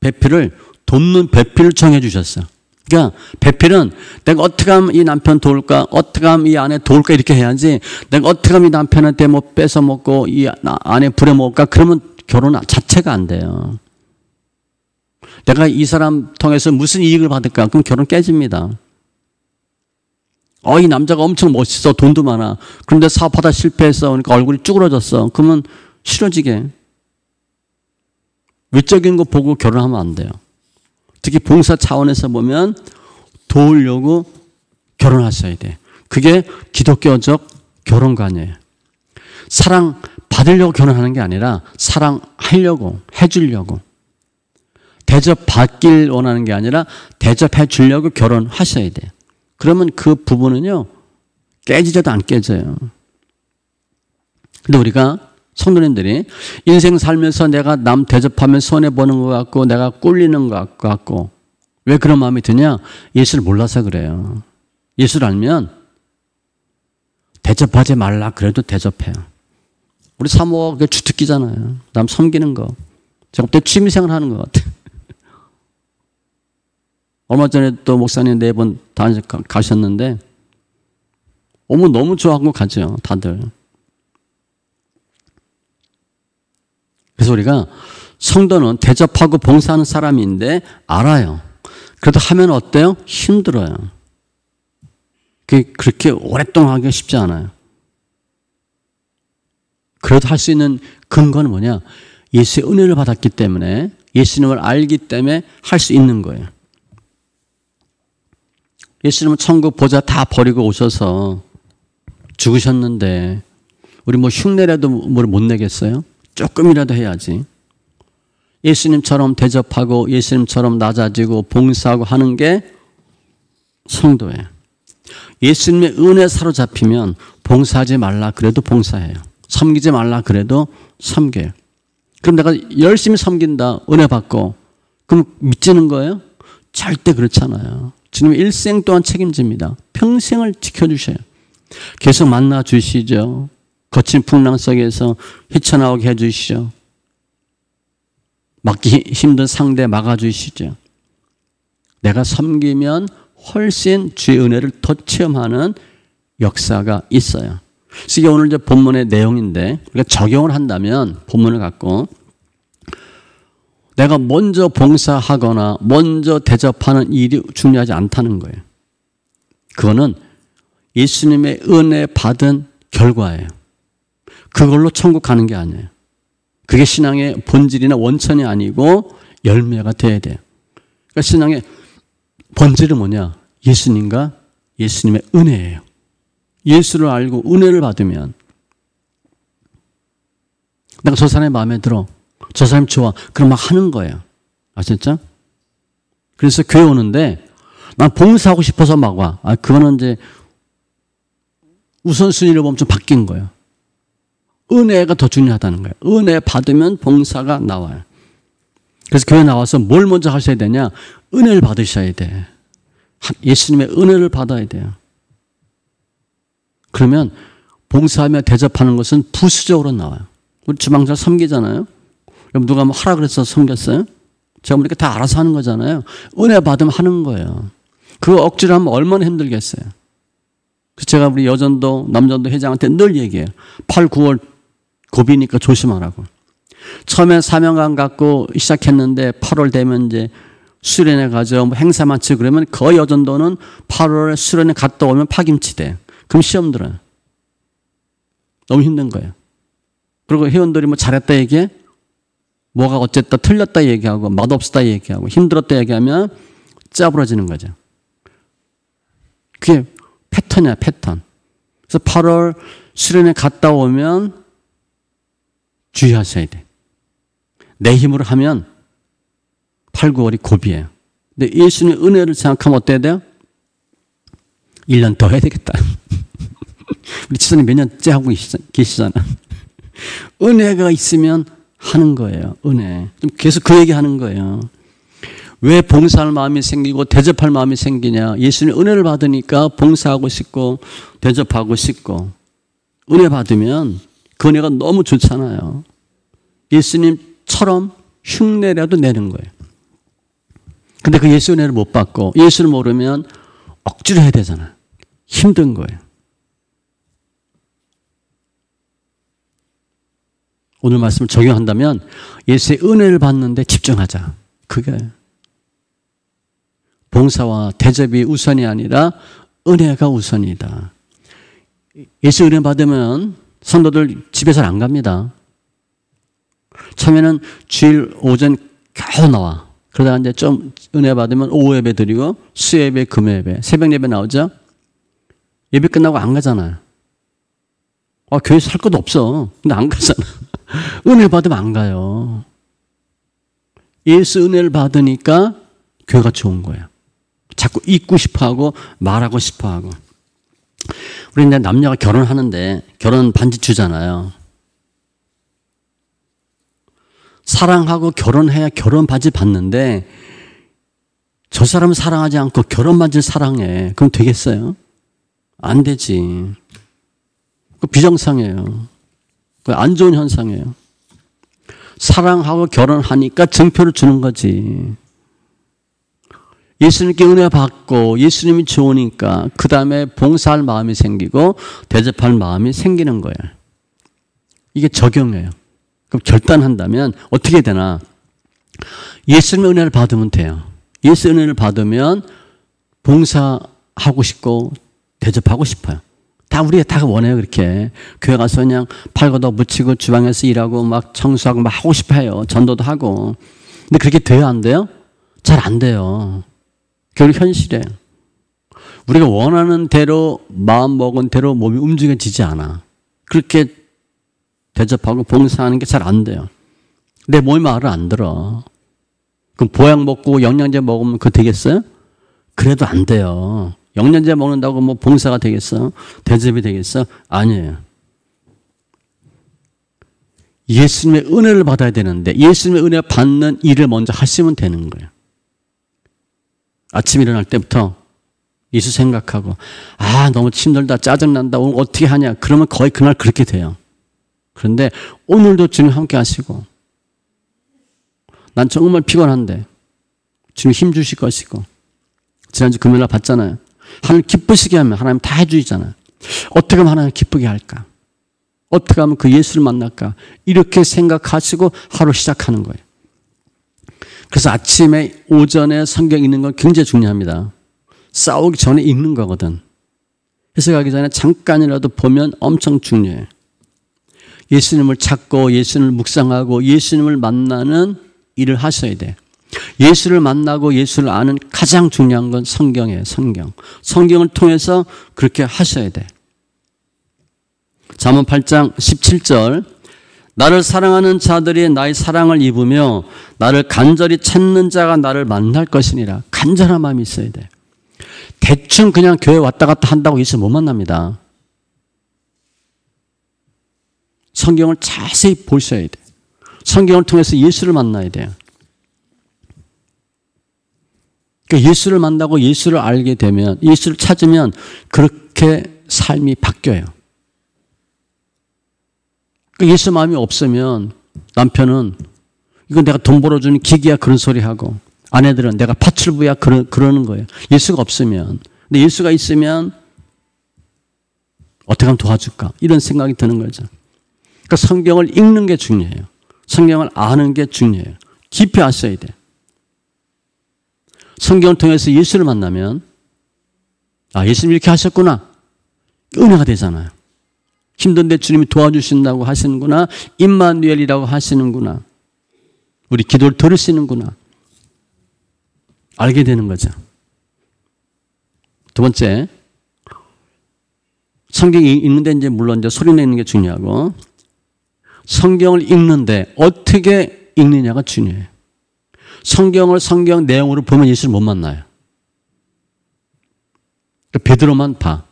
배필을 돕는 배필을 정해 주셨어요. 그러니까 배필은 내가 어떻게 하면 이 남편 도울까, 어떻게 하면 이 아내 도울까 이렇게 해야지, 내가 어떻게 하면 이 남편한테 뭐 뺏어 먹고 이 아내 부려먹을까, 그러면 결혼 자체가 안 돼요. 내가 이 사람 통해서 무슨 이익을 받을까, 그럼 결혼 깨집니다. 이 남자가 엄청 멋있어, 돈도 많아. 그런데 사업하다 실패했어. 그러니까 얼굴이 쭈그러졌어. 그러면 싫어지게. 외적인 거 보고 결혼하면 안 돼요. 특히 봉사 차원에서 보면 도우려고 결혼하셔야 돼. 그게 기독교적 결혼관이에요. 사랑 받으려고 결혼하는 게 아니라 사랑하려고, 해주려고. 대접받길 원하는 게 아니라 대접해 주려고 결혼하셔야 돼요. 그러면 그 부부는요, 깨지려도 안 깨져요. 근데 우리가 성도님들이 인생 살면서 내가 남 대접하면 손해보는 것 같고 내가 꿀리는 것 같고, 왜 그런 마음이 드냐? 예수를 몰라서 그래요. 예수를 알면 대접하지 말라 그래도 대접해요. 우리 사모가 그게 주특기잖아요. 남 섬기는 거. 제가 그때 취미생활 하는 것 같아요. 얼마 전에 또 목사님 4번 가셨는데 너무 좋아하고 가죠, 다들. 그래서 우리가 성도는 대접하고 봉사하는 사람인데 알아요. 그래도 하면 어때요? 힘들어요. 그렇게 오랫동안 하기가 쉽지 않아요. 그래도 할 수 있는 근거는 뭐냐? 예수의 은혜를 받았기 때문에, 예수님을 알기 때문에 할 수 있는 거예요. 예수님은 천국 보좌 다 버리고 오셔서 죽으셨는데 우리 뭐 흉내라도 뭘 못 내겠어요? 조금이라도 해야지. 예수님처럼 대접하고 예수님처럼 낮아지고 봉사하고 하는 게 성도예요. 예수님의 은혜 사로잡히면 봉사하지 말라 그래도 봉사해요. 섬기지 말라 그래도 섬겨요. 그럼 내가 열심히 섬긴다, 은혜 받고, 그럼 믿지는 거예요? 절대 그렇잖아요. 주님 일생 동안 책임집니다. 평생을 지켜주셔요. 계속 만나 주시죠. 거친 풍랑 속에서 헤쳐나오게 해주시죠. 막기 힘든 상대 막아주시죠. 내가 섬기면 훨씬 주의 은혜를 더 체험하는 역사가 있어요. 그래서 이게 오늘 이제 본문의 내용인데, 우리가 적용을 한다면 본문을 갖고 내가 먼저 봉사하거나 먼저 대접하는 일이 중요하지 않다는 거예요. 그거는 예수님의 은혜 받은 결과예요. 그걸로 천국 가는 게 아니에요. 그게 신앙의 본질이나 원천이 아니고 열매가 돼야 돼요. 그러니까 신앙의 본질은 뭐냐? 예수님과 예수님의 은혜예요. 예수를 알고 은혜를 받으면 내가 저 사람의 마음에 들어, 저 사람 좋아, 그럼 막 하는 거예요. 아셨죠? 그래서 교회 오는데 난 봉사하고 싶어서 막 와. 그거는 이제 우선순위를 보면 좀 바뀐 거예요. 은혜가 더 중요하다는 거예요. 은혜 받으면 봉사가 나와요. 그래서 교회 나와서 뭘 먼저 하셔야 되냐? 은혜를 받으셔야 돼. 예수님의 은혜를 받아야 돼요. 그러면 봉사하며 대접하는 것은 부수적으로 나와요. 우리 주방장 섬기잖아요. 여러분 누가 뭐 하라 그래서 섬겼어요? 제가 뭐 이렇게 다 알아서 하는 거잖아요. 은혜 받으면 하는 거예요. 그거 억지로 하면 얼마나 힘들겠어요. 그래서 제가 우리 여전도 남전도 회장한테 늘 얘기해요. 8, 9월 고비니까 조심하라고. 처음에 사명감 갖고 시작했는데 8월 되면 이제 수련회 가죠. 뭐 행사 마치고 그러면 거의 여전도는 8월에 수련회 갔다 오면 파김치 돼. 그럼 시험 들어요. 너무 힘든 거예요. 그리고 회원들이 뭐 잘했다 얘기해? 뭐가 어쨌다 틀렸다 얘기하고 맛없었다 얘기하고 힘들었다 얘기하면 짜부러지는 거죠. 그게 패턴이야, 패턴. 그래서 8월 수련회 갔다 오면 주의하셔야 돼. 내 힘으로 하면 8, 9월이 고비예요. 근데 예수님의 은혜를 생각하면 어때야 돼요? 1년 더 해야 되겠다. 우리 지사님 몇 년째 하고 계시잖아. 은혜가 있으면 하는 거예요. 은혜. 좀 계속 그 얘기 하는 거예요. 왜 봉사할 마음이 생기고 대접할 마음이 생기냐? 예수님 은혜를 받으니까 봉사하고 싶고 대접하고 싶고 은혜 받으면 그 은혜가 너무 좋잖아요. 예수님처럼 흉내라도 내는 거예요. 근데 그 예수 은혜를 못 받고 예수를 모르면 억지로 해야 되잖아요. 힘든 거예요. 오늘 말씀을 적용한다면 예수의 은혜를 받는데 집중하자. 그게 봉사와 대접이 우선이 아니라 은혜가 우선이다. 예수 은혜 받으면 성도들 집에 잘 안 갑니다. 처음에는 주일 오전 겨우 나와. 그러다가 이제 좀 은혜 받으면 오후 예배 드리고 수예배, 금요예배, 새벽 예배 나오죠? 예배 끝나고 안 가잖아요. 교회에서 할 것도 없어. 근데 안 가잖아. 은혜 받으면 안 가요. 예수 은혜를 받으니까 교회가 좋은 거예요. 자꾸 잊고 싶어하고 말하고 싶어하고. 우리 이제 남녀가 결혼하는데 결혼 반지 주잖아요. 사랑하고 결혼해야 결혼 반지 받는데 저 사람은 사랑하지 않고 결혼 반지를 사랑해. 그럼 되겠어요? 안 되지. 그 비정상이에요. 그 안 좋은 현상이에요. 사랑하고 결혼하니까 증표를 주는 거지. 예수님께 은혜 받고 예수님이 좋으니까 그 다음에 봉사할 마음이 생기고 대접할 마음이 생기는 거예요. 이게 적용이에요. 그럼 결단한다면 어떻게 되나? 예수님의 은혜를 받으면 돼요. 예수 은혜를 받으면 봉사하고 싶고 대접하고 싶어요. 다 우리가 다 원해요. 그렇게 교회 가서 그냥 팔걷어 묻히고 주방에서 일하고 막 청소하고 막 하고 싶어 해요. 전도도 하고. 근데 그렇게 돼요? 안 돼요? 잘 안 돼요. 결국 현실이에요. 우리가 원하는 대로 마음 먹은 대로 몸이 움직여지지 않아. 그렇게 대접하고 봉사하는 게 잘 안 돼요. 내 몸이 말을 안 들어. 그럼 보약 먹고 영양제 먹으면 그거 되겠어요? 그래도 안 돼요. 영양제 먹는다고 뭐 봉사가 되겠어? 대접이 되겠어? 아니에요. 예수님의 은혜를 받아야 되는데 예수님의 은혜 받는 일을 먼저 하시면 되는 거예요. 아침 일어날 때부터 예수 생각하고 너무 힘들다 짜증난다 오늘 어떻게 하냐 그러면 거의 그날 그렇게 돼요. 그런데 오늘도 주님 함께 하시고 난 정말 피곤한데 주님 힘 주실 것이고 지난주 금요일날 봤잖아요. 하나님 기쁘시게 하면 하나님 다 해주시잖아요. 어떻게 하면 하나님 기쁘게 할까? 어떻게 하면 그 예수를 만날까? 이렇게 생각하시고 하루 시작하는 거예요. 그래서 아침에 오전에 성경 읽는 건 굉장히 중요합니다. 싸우기 전에 읽는 거거든. 해석하기 전에 잠깐이라도 보면 엄청 중요해요. 예수님을 찾고 예수님을 묵상하고 예수님을 만나는 일을 하셔야 돼. 예수를 만나고 예수를 아는 가장 중요한 건 성경이에요. 성경. 성경을 통해서 그렇게 하셔야 돼. 잠언 8장 17절 나를 사랑하는 자들이 나의 사랑을 입으며 나를 간절히 찾는 자가 나를 만날 것이니라. 간절한 마음이 있어야 돼. 대충 그냥 교회 왔다 갔다 한다고 예수를 못 만납니다. 성경을 자세히 보셔야 돼요. 성경을 통해서 예수를 만나야 돼요. 그러니까 예수를 만나고 예수를 알게 되면, 예수를 찾으면 그렇게 삶이 바뀌어요. 그러니까 예수 마음이 없으면 남편은 이건 내가 돈 벌어주는 기계야 그런 소리 하고, 아내들은 내가 파출부야 그러는 거예요. 예수가 없으면. 근데 예수가 있으면 어떻게 하면 도와줄까? 이런 생각이 드는 거죠. 그러니까 성경을 읽는 게 중요해요. 성경을 아는 게 중요해요. 깊이 아셔야 돼요. 성경을 통해서 예수를 만나면, 아, 예수님 이렇게 하셨구나. 은혜가 되잖아요. 힘든데 주님이 도와주신다고 하시는구나. 임마누엘이라고 하시는구나. 우리 기도를 들으시는구나. 알게 되는 거죠. 두 번째, 성경이 읽는데 이제 물론 이제 소리 내는 게 중요하고, 성경을 읽는데 어떻게 읽느냐가 중요해요. 성경을 성경 내용으로 보면 예수를 못 만나요. 베드로만 봐.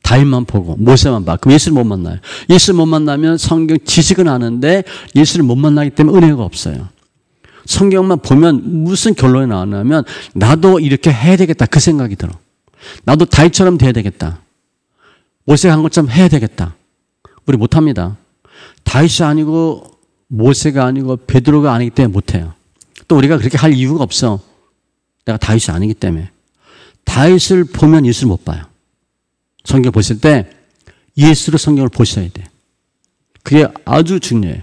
다윗만 보고 모세만 봐. 그럼 예수를 못 만나요. 예수를 못 만나면 성경 지식은 아는데 예수를 못 만나기 때문에 은혜가 없어요. 성경만 보면 무슨 결론이 나오냐면 나도 이렇게 해야 되겠다 그 생각이 들어. 나도 다윗처럼 돼야 되겠다. 모세가 한 것처럼 해야 되겠다. 우리 못합니다. 다윗이 아니고 모세가 아니고 베드로가 아니기 때문에 못해요. 또 우리가 그렇게 할 이유가 없어. 내가 다윗이 아니기 때문에. 다윗을 보면 예수를 못 봐요. 성경 보실 때 예수로 성경을 보셔야 돼요. 그게 아주 중요해요.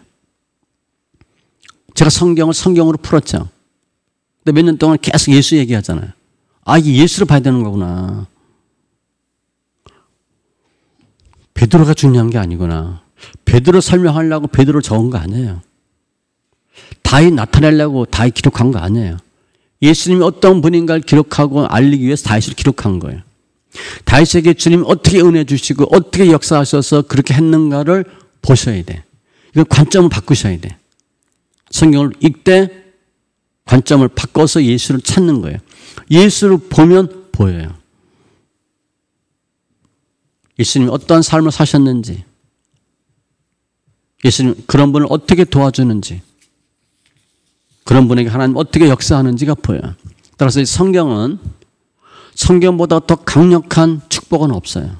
제가 성경을 성경으로 풀었죠. 근데 몇 년 동안 계속 예수 얘기하잖아요. 아, 이게 예수로 봐야 되는 거구나. 베드로가 중요한 게 아니구나. 베드로 설명하려고 베드로 적은 거 아니에요. 다윗 나타내려고 다윗 기록한 거 아니에요. 예수님이 어떤 분인가를 기록하고 알리기 위해서 다윗을 기록한 거예요. 다윗에게 주님이 어떻게 은혜 주시고 어떻게 역사하셔서 그렇게 했는가를 보셔야 돼. 이거 관점을 바꾸셔야 돼. 성경을 읽되 관점을 바꿔서 예수를 찾는 거예요. 예수를 보면 보여요. 예수님이 어떠한 삶을 사셨는지, 예수님 그런 분을 어떻게 도와주는지, 그런 분에게 하나님 어떻게 역사하는지가 보여요. 따라서 성경은 성경보다 더 강력한 축복은 없어요.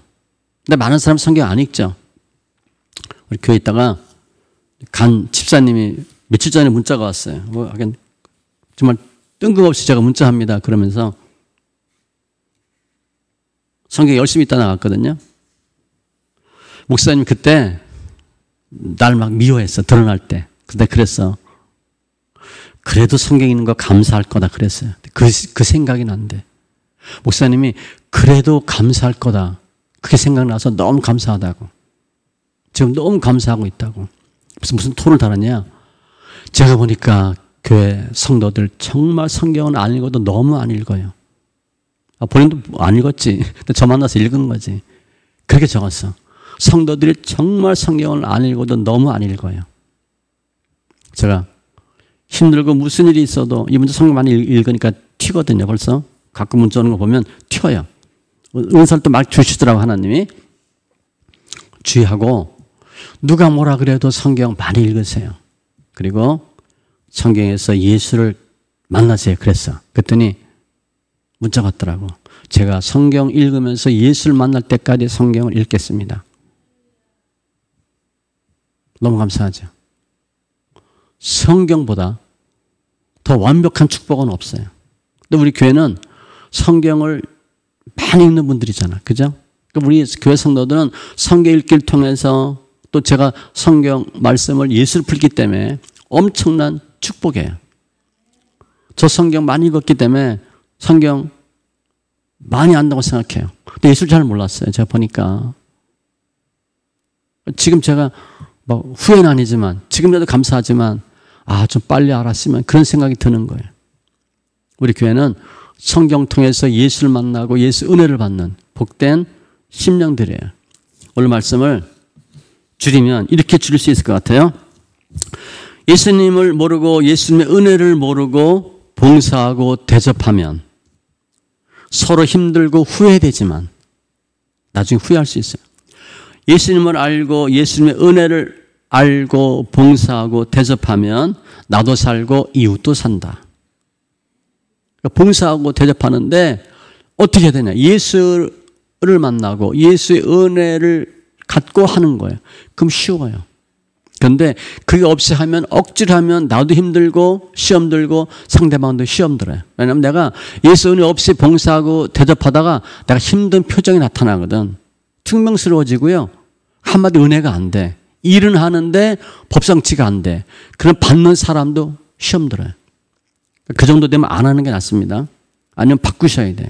근데 많은 사람 성경 안 읽죠. 우리 교회에 있다가 간 집사님이 며칠 전에 문자가 왔어요. 뭐 정말 뜬금없이 제가 문자합니다. 그러면서 성경 열심히 읽다 나갔거든요. 목사님 그때 날 막 미워했어. 드러날 때. 근데 그랬어. 그래도 성경 읽는 거 감사할 거다 그랬어요. 그 생각이 난대. 목사님이 그래도 감사할 거다. 그게 생각나서 너무 감사하다고. 지금 너무 감사하고 있다고. 무슨 토를 달았냐. 제가 보니까 교회 성도들 정말 성경은 안 읽어도 너무 안 읽어요. 아, 본인도 안 읽었지. 근데 저 만나서 읽은 거지. 그렇게 적었어. 성도들이 정말 성경을 안 읽어도 너무 안 읽어요. 제가 힘들고 무슨 일이 있어도 이분들 성경 많이 읽으니까 튀거든요. 벌써 가끔 문자 오는 거 보면 튀어요. 은사를 또 막 주시더라고 하나님이. 주의하고 누가 뭐라 그래도 성경 많이 읽으세요. 그리고 성경에서 예수를 만나세요. 그랬어. 그랬더니 문자가 왔더라고. 제가 성경 읽으면서 예수를 만날 때까지 성경을 읽겠습니다. 너무 감사하죠. 성경보다 더 완벽한 축복은 없어요. 근데 우리 교회는 성경을 많이 읽는 분들이잖아. 그죠? 우리 교회 성도들은 성경 읽기를 통해서 또 제가 성경 말씀을 예수를 풀기 때문에 엄청난 축복이에요. 저 성경 많이 읽었기 때문에 성경 많이 안다고 생각해요. 근데 예수를 잘 몰랐어요. 제가 보니까. 지금 제가 뭐 후회는 아니지만 지금이라도 감사하지만 좀 빨리 알았으면 그런 생각이 드는 거예요. 우리 교회는 성경 통해서 예수를 만나고 예수 은혜를 받는 복된 심령들이에요. 오늘 말씀을 줄이면 이렇게 줄일 수 있을 것 같아요. 예수님을 모르고 예수님의 은혜를 모르고 봉사하고 대접하면 서로 힘들고 후회되지만 나중에 후회할 수 있어요. 예수님을 알고 예수님의 은혜를 알고 봉사하고 대접하면 나도 살고 이웃도 산다. 봉사하고 대접하는데 어떻게 되냐? 예수를 만나고 예수의 은혜를 갖고 하는 거예요. 그럼 쉬워요. 그런데 그게 없이 하면 억지로 하면 나도 힘들고 시험 들고 상대방도 시험 들어요. 왜냐하면 내가 예수 은혜 없이 봉사하고 대접하다가 내가 힘든 표정이 나타나거든. 퉁명스러워지고요. 한마디 은혜가 안 돼. 일은 하는데 법상치가 안 돼. 그럼 받는 사람도 시험 들어요. 그 정도 되면 안 하는 게 낫습니다. 아니면 바꾸셔야 돼.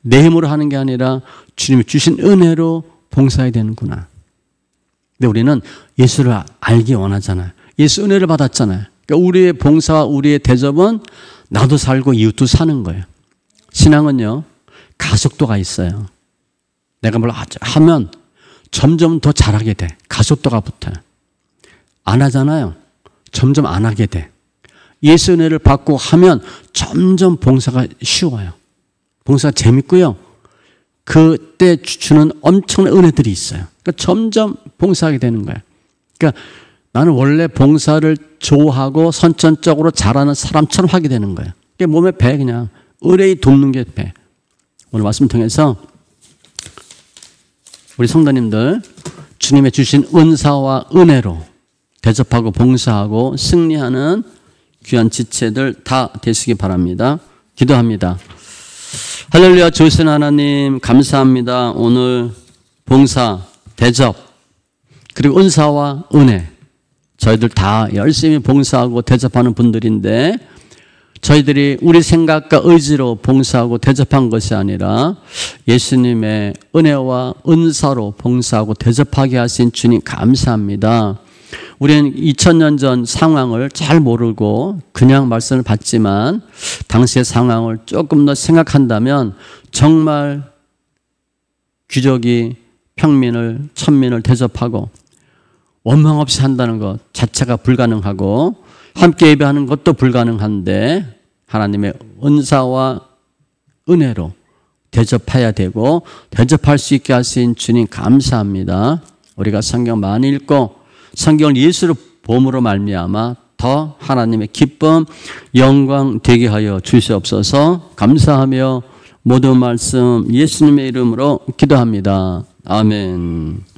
내 힘으로 하는 게 아니라 주님이 주신 은혜로 봉사해야 되는구나. 근데 우리는 예수를 알기 원하잖아요. 예수 은혜를 받았잖아요. 그러니까 우리의 봉사와 우리의 대접은 나도 살고 이웃도 사는 거예요. 신앙은요, 가속도가 있어요. 내가 뭘 하면 점점 더 잘하게 돼. 가속도가 붙어요. 안 하잖아요. 점점 안 하게 돼. 예수 은혜를 받고 하면 점점 봉사가 쉬워요. 봉사가 재밌고요. 그때 주는 엄청난 은혜들이 있어요. 그러니까 점점 봉사하게 되는 거예요. 그러니까 나는 원래 봉사를 좋아하고 선천적으로 잘하는 사람처럼 하게 되는 거예요. 그게 몸에 배 그냥 의뢰히 돕는 게 배. 오늘 말씀 통해서 우리 성도님들 주님의 주신 은사와 은혜로 대접하고 봉사하고 승리하는 귀한 지체들 다 되시기 바랍니다. 기도합니다. 할렐루야. 좋으신 하나님 감사합니다. 오늘 봉사, 대접, 그리고 은사와 은혜 저희들 다 열심히 봉사하고 대접하는 분들인데 저희들이 우리 생각과 의지로 봉사하고 대접한 것이 아니라 예수님의 은혜와 은사로 봉사하고 대접하게 하신 주님 감사합니다. 우리는 2000년 전 상황을 잘 모르고 그냥 말씀을 받지만 당시의 상황을 조금 더 생각한다면 정말 귀족이 평민을, 천민을 대접하고 원망 없이 한다는 것 자체가 불가능하고 함께 예배하는 것도 불가능한데 하나님의 은사와 은혜로 대접해야 되고 대접할 수 있게 하신 주님 감사합니다. 우리가 성경 많이 읽고 성경을 예수로 봄으로 말미암아 더 하나님의 기쁨, 영광 되게 하여 주시옵소서. 감사하며 모든 말씀 예수님의 이름으로 기도합니다. 아멘.